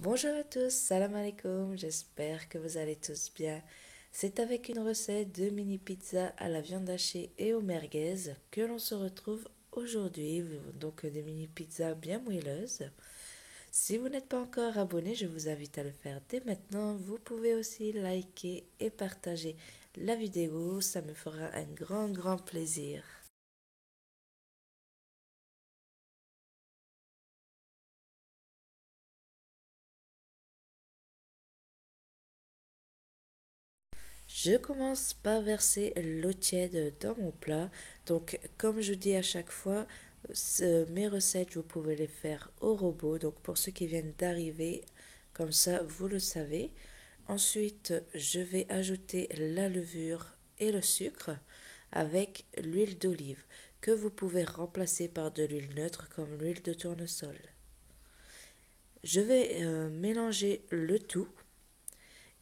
Bonjour à tous, salam alaikum, j'espère que vous allez tous bien. C'est avec une recette de mini pizza à la viande hachée et au merguez que l'on se retrouve aujourd'hui, donc des mini pizzas bien moelleuses. Si vous n'êtes pas encore abonné, je vous invite à le faire dès maintenant. Vous pouvez aussi liker et partager la vidéo, ça me fera un grand plaisir. Je commence par verser l'eau tiède dans mon plat. Donc, comme je dis à chaque fois, mes recettes, vous pouvez les faire au robot. Donc, pour ceux qui viennent d'arriver, comme ça, vous le savez. Ensuite, je vais ajouter la levure et le sucre avec l'huile d'olive que vous pouvez remplacer par de l'huile neutre comme l'huile de tournesol. Je vais mélanger le tout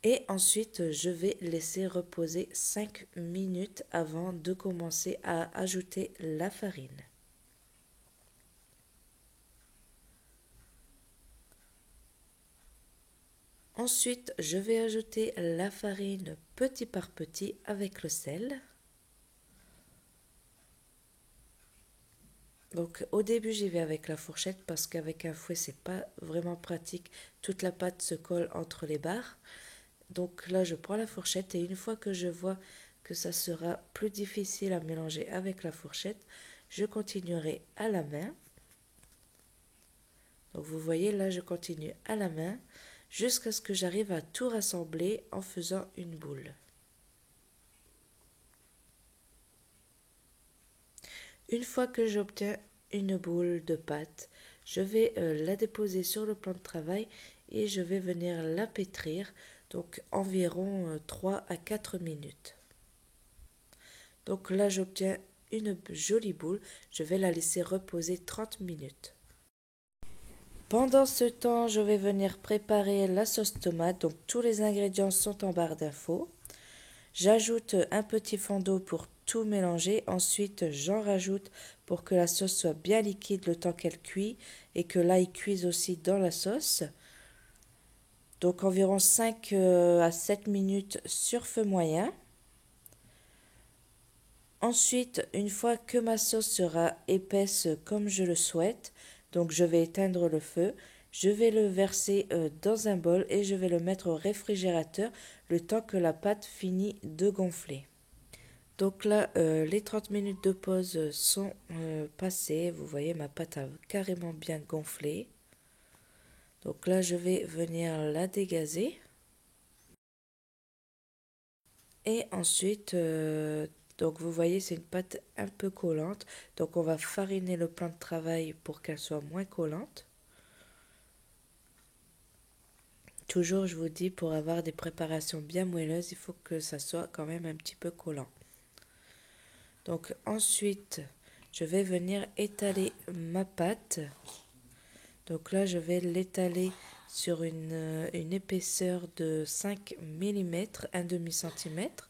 et ensuite, je vais laisser reposer 5 minutes avant de commencer à ajouter la farine. Ensuite, je vais ajouter la farine petit par petit avec le sel. Donc au début, j'y vais avec la fourchette parce qu'avec un fouet, c'est pas vraiment pratique. Toute la pâte se colle entre les barres. Donc là, je prends la fourchette et une fois que je vois que ça sera plus difficile à mélanger avec la fourchette, je continuerai à la main. Donc vous voyez là, je continue à la main jusqu'à ce que j'arrive à tout rassembler en faisant une boule. Une fois que j'obtiens une boule de pâte, je vais la déposer sur le plan de travail et je vais venir la pétrir, donc environ 3 à 4 minutes. Donc là, j'obtiens une jolie boule, je vais la laisser reposer 30 minutes. Pendant ce temps, je vais venir préparer la sauce tomate. Donc tous les ingrédients sont en barre d'infos. J'ajoute un petit fond d'eau pour tout mélanger. Ensuite, j'en rajoute pour que la sauce soit bien liquide le temps qu'elle cuit et que l'ail cuise aussi dans la sauce. Donc environ 5 à 7 minutes sur feu moyen. Ensuite, une fois que ma sauce sera épaisse comme je le souhaite, donc je vais éteindre le feu, je vais le verser dans un bol et je vais le mettre au réfrigérateur le temps que la pâte finit de gonfler. Donc là, les 30 minutes de pause sont passées. Vous voyez, ma pâte a carrément bien gonflé. Donc là, je vais venir la dégazer. Et ensuite, donc vous voyez, c'est une pâte un peu collante. Donc on va fariner le plan de travail pour qu'elle soit moins collante. Toujours, je vous dis, pour avoir des préparations bien moelleuses, il faut que ça soit quand même un petit peu collant. Donc ensuite, je vais venir étaler ma pâte. Donc là, je vais l'étaler sur une épaisseur de 5 mm, un demi-centimètre.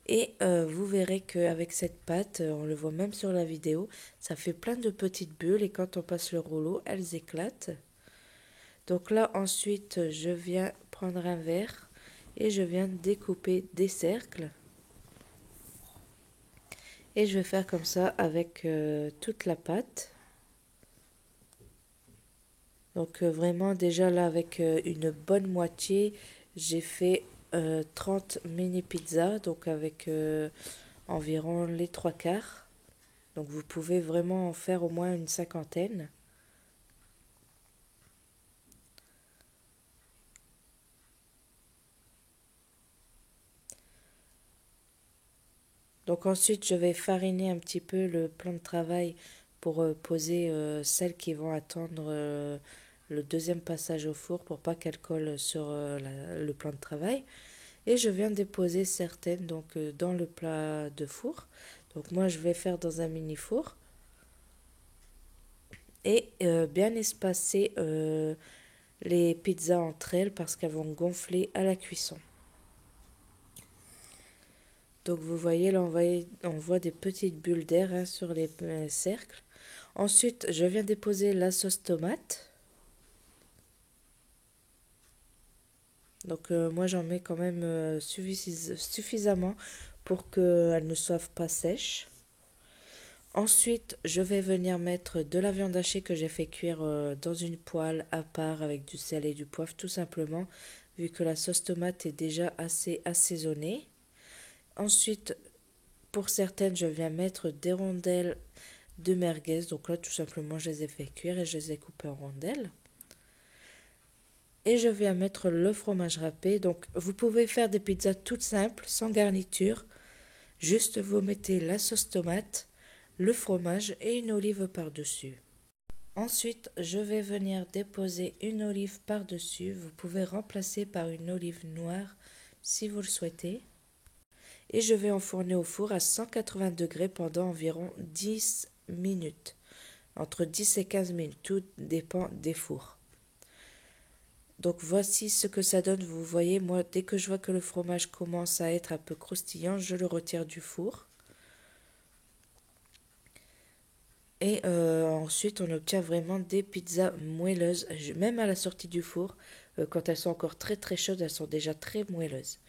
Et vous verrez qu'avec cette pâte, on le voit même sur la vidéo, ça fait plein de petites bulles et quand on passe le rouleau, elles éclatent. Donc là, ensuite, je viens prendre un verre et je viens découper des cercles. Et je vais faire comme ça avec toute la pâte. Donc vraiment déjà là avec une bonne moitié, j'ai fait 30 mini pizzas, donc avec environ les trois quarts. Donc vous pouvez vraiment en faire au moins une cinquantaine. Donc ensuite je vais fariner un petit peu le plan de travail pour poser celles qui vont attendre le deuxième passage au four pour pas qu'elles collent sur le plan de travail. Et je viens déposer certaines donc dans le plat de four. Donc moi je vais faire dans un mini four et bien espacer les pizzas entre elles parce qu'elles vont gonfler à la cuisson. Donc vous voyez là on voit des petites bulles d'air hein, sur les cercles. Ensuite je viens déposer la sauce tomate. Donc moi j'en mets quand même suffisamment pour qu'elles ne soient pas sèches. Ensuite, je vais venir mettre de la viande hachée que j'ai fait cuire dans une poêle à part avec du sel et du poivre tout simplement, vu que la sauce tomate est déjà assez assaisonnée. Ensuite, pour certaines, je viens mettre des rondelles de merguez. Donc là, tout simplement, je les ai fait cuire et je les ai coupées en rondelles. Et je viens mettre le fromage râpé. Donc, vous pouvez faire des pizzas toutes simples, sans garniture. Juste, vous mettez la sauce tomate, le fromage et une olive par-dessus. Ensuite, je vais venir déposer une olive par-dessus. Vous pouvez remplacer par une olive noire si vous le souhaitez. Et je vais enfourner au four à 180 degrés pendant environ 10 minutes. Entre 10 et 15 minutes, tout dépend des fours. Donc voici ce que ça donne. Vous voyez, moi, dès que je vois que le fromage commence à être un peu croustillant, je le retire du four. Et ensuite, on obtient vraiment des pizzas moelleuses. Même à la sortie du four, quand elles sont encore très très chaudes, elles sont déjà très moelleuses.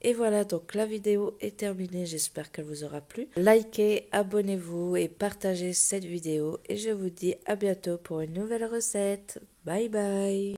Et voilà, donc la vidéo est terminée. J'espère qu'elle vous aura plu. Likez, abonnez-vous et partagez cette vidéo. Et je vous dis à bientôt pour une nouvelle recette. Bye bye!